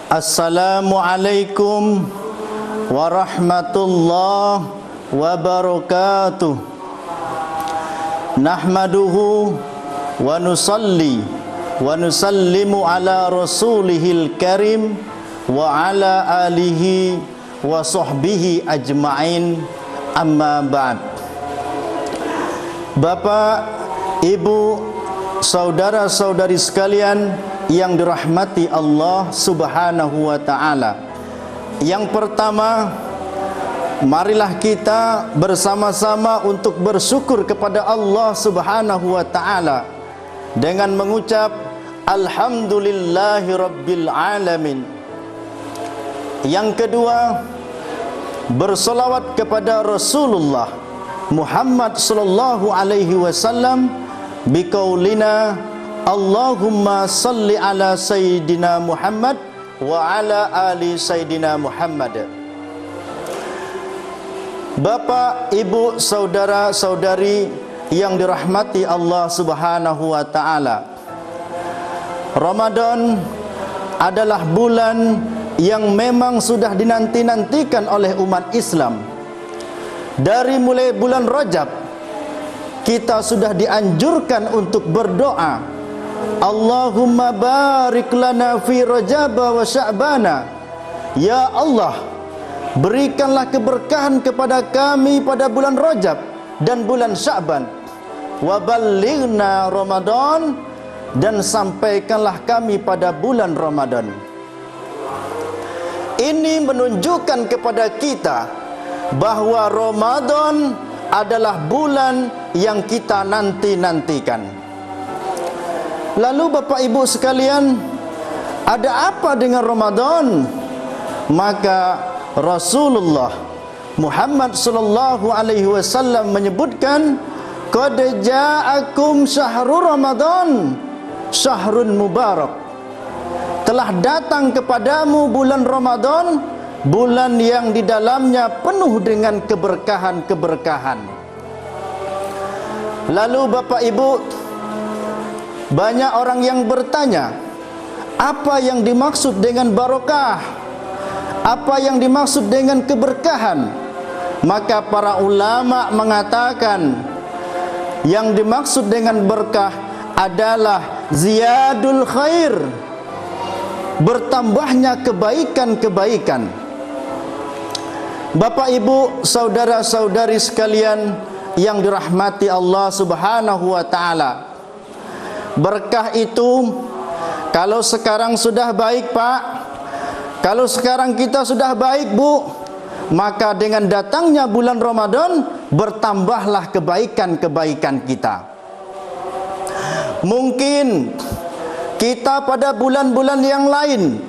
Assalamualaikum warahmatullahi wabarakatuh. Nahmaduhu wa nusalli wa nusallimu ala rasulihil karim wa ala alihi wa sahbihi ajma'in, amma ba'd. Bapak, Ibu, saudara-saudari sekalian yang dirahmati Allah Subhanahu wa ta'ala. Yang pertama, marilah kita bersama-sama untuk bersyukur kepada Allah Subhanahu wa ta'ala dengan mengucap Alhamdulillahi Rabbil Alamin. Yang kedua, bersolawat kepada Rasulullah Muhammad sallallahu alaihi wasallam biqaulina Allahumma salli ala Sayyidina Muhammad wa ala ali Sayyidina Muhammad. Bapak, Ibu, saudara-saudari yang dirahmati Allah Subhanahu wa ta'ala, Ramadan adalah bulan yang memang sudah dinanti-nantikan oleh umat Islam. Dari mulai bulan Rajab kita sudah dianjurkan untuk berdoa, Allahumma barik lana fi Rajaba wa Sya'bana. Ya Allah, berikanlah keberkahan kepada kami pada bulan Rajab dan bulan Sya'ban. Wa ballighna Ramadan, dan sampaikanlah kami pada bulan Ramadan. Ini menunjukkan kepada kita bahwa Ramadan adalah bulan yang kita nanti-nantikan. Lalu Bapak Ibu sekalian, ada apa dengan Ramadan? Maka Rasulullah Muhammad sallallahu alaihi wasallam menyebutkan, qad ja'akum syahrul Ramadan syahrun mubarak. Telah datang kepadamu bulan Ramadan, bulan yang di dalamnya penuh dengan keberkahan-keberkahan. Lalu Bapak Ibu, banyak orang yang bertanya, apa yang dimaksud dengan barokah? Apa yang dimaksud dengan keberkahan? Maka para ulama mengatakan, yang dimaksud dengan berkah adalah ziyadul khair, bertambahnya kebaikan-kebaikan. Bapak, Ibu, saudara-saudari sekalian yang dirahmati Allah Subhanahu wa ta'ala, berkah itu kalau sekarang sudah baik, Pak, kalau sekarang kita sudah baik, Bu, maka dengan datangnya bulan Ramadan bertambahlah kebaikan-kebaikan kita. Mungkin kita pada bulan-bulan yang lain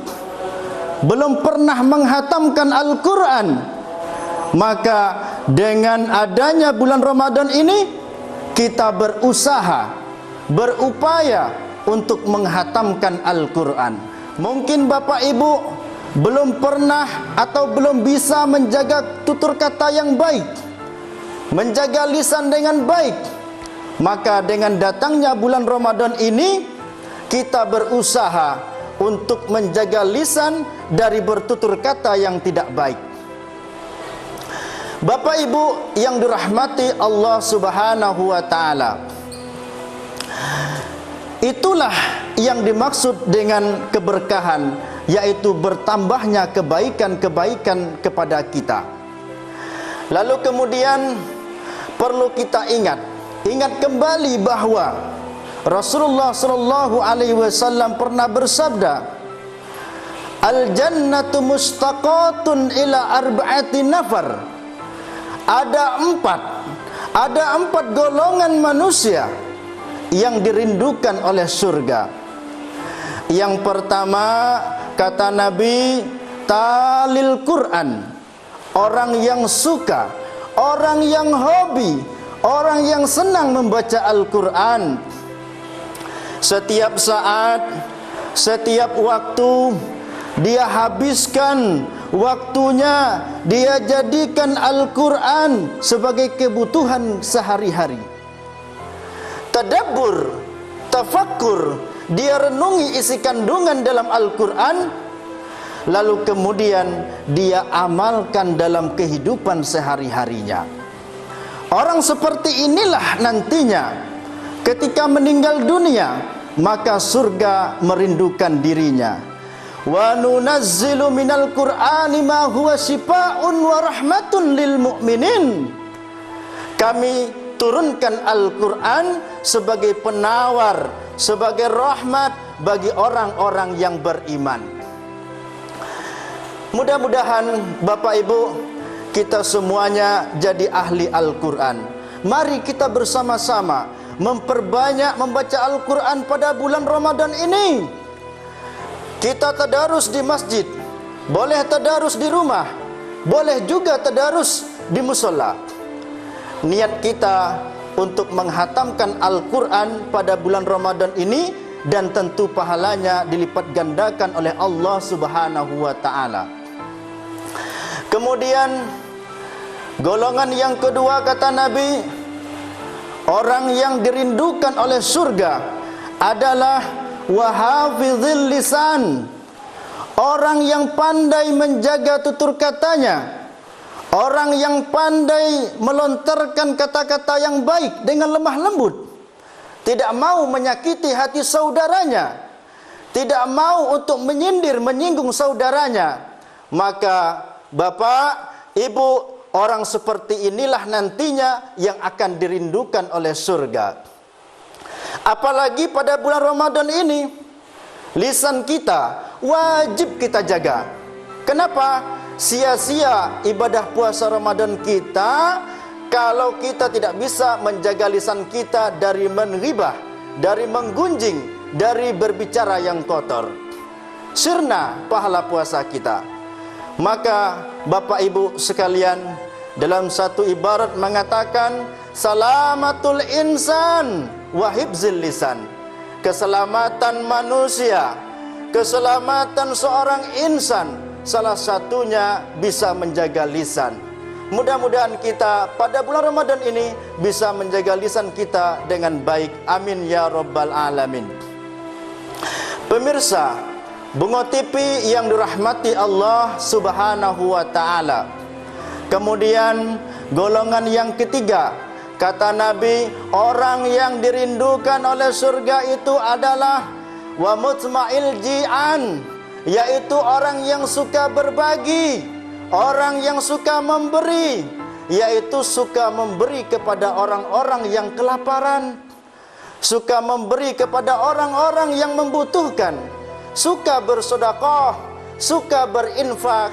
belum pernah menghatamkan Al-Quran, maka dengan adanya bulan Ramadan ini kita berusaha, berupaya untuk menghatamkan Al-Quran. Mungkin Bapak Ibu belum pernah atau belum bisa menjaga tutur kata yang baik, menjaga lisan dengan baik. Maka dengan datangnya bulan Ramadan ini kita berusaha untuk menjaga lisan dari bertutur kata yang tidak baik. Bapak Ibu yang dirahmati Allah Subhanahu wa ta'ala, itulah yang dimaksud dengan keberkahan, yaitu bertambahnya kebaikan-kebaikan kepada kita. Lalu kemudian perlu kita ingat kembali bahwa Rasulullah sallallahu alaihi wasallam pernah bersabda, al-jannatu mustaqatun ila arba'ati nafar. Ada empat golongan manusia yang dirindukan oleh surga. Yang pertama, kata Nabi, talil Quran, orang yang suka, orang yang hobi, orang yang senang membaca Al-Quran. Setiap saat, setiap waktu dia habiskan waktunya, dia jadikan Al-Quran sebagai kebutuhan sehari-hari. Tadabbur, tafakkur, dia renungi isi kandungan dalam Al-Quran, lalu kemudian dia amalkan dalam kehidupan sehari-harinya. Orang seperti inilah nantinya ketika meninggal dunia, maka surga merindukan dirinya. Wa nunazzilu minal Qur'ani ma huwa shifaa'un wa rahmatun lil mu'minin. Kami turunkan Al-Quran sebagai penawar, sebagai rahmat bagi orang-orang yang beriman. Mudah-mudahan Bapak Ibu, kita semuanya jadi ahli Al-Quran. Mari kita bersama-sama memperbanyak membaca Al-Quran pada bulan Ramadan ini. Kita tadarus di masjid, boleh tadarus di rumah, boleh juga tadarus di musola. Niat kita untuk menghatamkan Al-Quran pada bulan Ramadan ini, dan tentu pahalanya dilipat gandakan oleh Allah Subhanahu wa ta'ala. Kemudian golongan yang kedua, kata Nabi, orang yang dirindukan oleh surga adalah wahafizil lisan, orang yang pandai menjaga tutur katanya, orang yang pandai melontarkan kata-kata yang baik dengan lemah lembut, tidak mau menyakiti hati saudaranya, tidak mau untuk menyindir, menyinggung saudaranya. Maka Bapak, Ibu, orang seperti inilah nantinya yang akan dirindukan oleh surga. Apalagi pada bulan Ramadan ini, lisan kita wajib kita jaga. Kenapa? Sia-sia ibadah puasa Ramadan kita kalau kita tidak bisa menjaga lisan kita dari menghibah, dari menggunjing, dari berbicara yang kotor. Sirna pahala puasa kita. Maka Bapak Ibu sekalian, dalam satu ibarat mengatakan salamatul insan wa hifzil lisan. Keselamatan manusia, keselamatan seorang insan, salah satunya bisa menjaga lisan. Mudah-mudahan kita pada bulan Ramadan ini bisa menjaga lisan kita dengan baik. Amin ya rabbal alamin. Pemirsa Bungo TV yang dirahmati Allah Subhanahu wa ta'ala. Kemudian golongan yang ketiga, kata Nabi, orang yang dirindukan oleh surga itu adalah wa mutma'il ji'an, yaitu orang yang suka berbagi, orang yang suka memberi, yaitu suka memberi kepada orang-orang yang kelaparan, suka memberi kepada orang-orang yang membutuhkan, suka bersedekah, suka berinfak.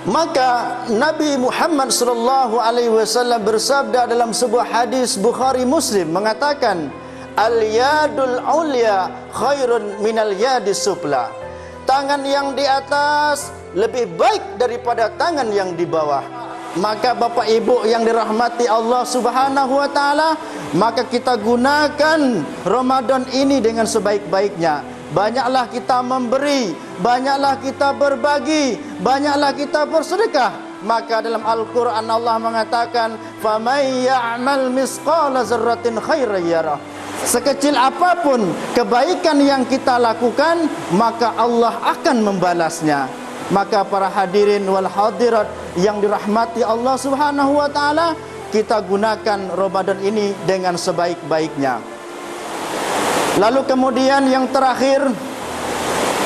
Maka Nabi Muhammad SAW bersabda dalam sebuah hadis Bukhari Muslim mengatakan, al-yadul ulya khairun minal yadis sufla. Tangan yang di atas lebih baik daripada tangan yang di bawah. Maka Bapak Ibu yang dirahmati Allah Subhanahu wa ta'ala, maka kita gunakan Ramadan ini dengan sebaik-baiknya. Banyaklah kita memberi, banyaklah kita berbagi, banyaklah kita bersedekah. Maka dalam Al-Quran Allah mengatakan, فَمَنْ يَعْمَلْ مِثْقَالَ ذَرَّةٍ خَيْرًا يَرَهُ. Sekecil apapun kebaikan yang kita lakukan, maka Allah akan membalasnya. Maka para hadirin wal hadirat yang dirahmati Allah Subhanahu wa ta'ala, kita gunakan Ramadan ini dengan sebaik-baiknya. Lalu kemudian yang terakhir,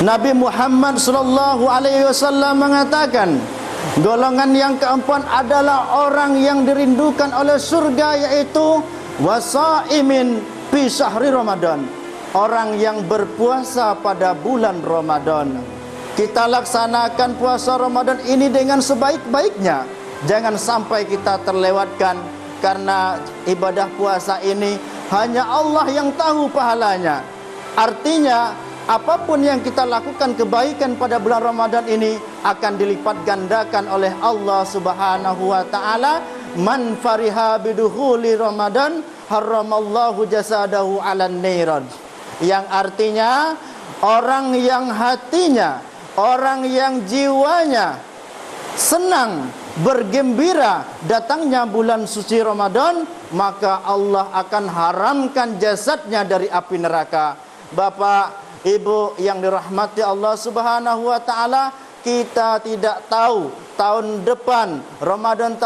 Nabi Muhammad SAW mengatakan, golongan yang keempat adalah orang yang dirindukan oleh surga, yaitu wasaimin fi syahri Ramadan, orang yang berpuasa pada bulan Ramadan. Kita laksanakan puasa Ramadan ini dengan sebaik-baiknya. Jangan sampai kita terlewatkan, karena ibadah puasa ini hanya Allah yang tahu pahalanya. Artinya, apapun yang kita lakukan kebaikan pada bulan Ramadan ini akan dilipat gandakan oleh Allah Subhanahu wa ta'ala. Man fariha bidukhuli Ramadan haramallahu jasadahu 'alan niran. Yang artinya, orang yang hatinya, orang yang jiwanya senang, bergembira datangnya bulan suci Ramadan, maka Allah akan haramkan jasadnya dari api neraka. Bapak, Ibu yang dirahmati Allah Subhanahu wa ta'ala, kita tidak tahu tahun depan, Ramadan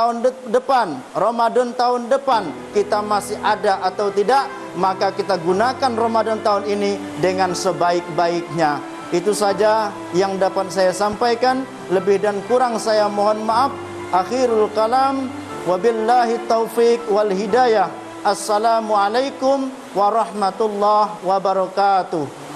tahun depan kita masih ada atau tidak, maka kita gunakan Ramadan tahun ini dengan sebaik-baiknya. Itu saja yang dapat saya sampaikan. Lebih dan kurang saya mohon maaf. Akhirul kalam, wabillahi taufik wal hidayah. Assalamualaikum warahmatullahi wabarakatuh.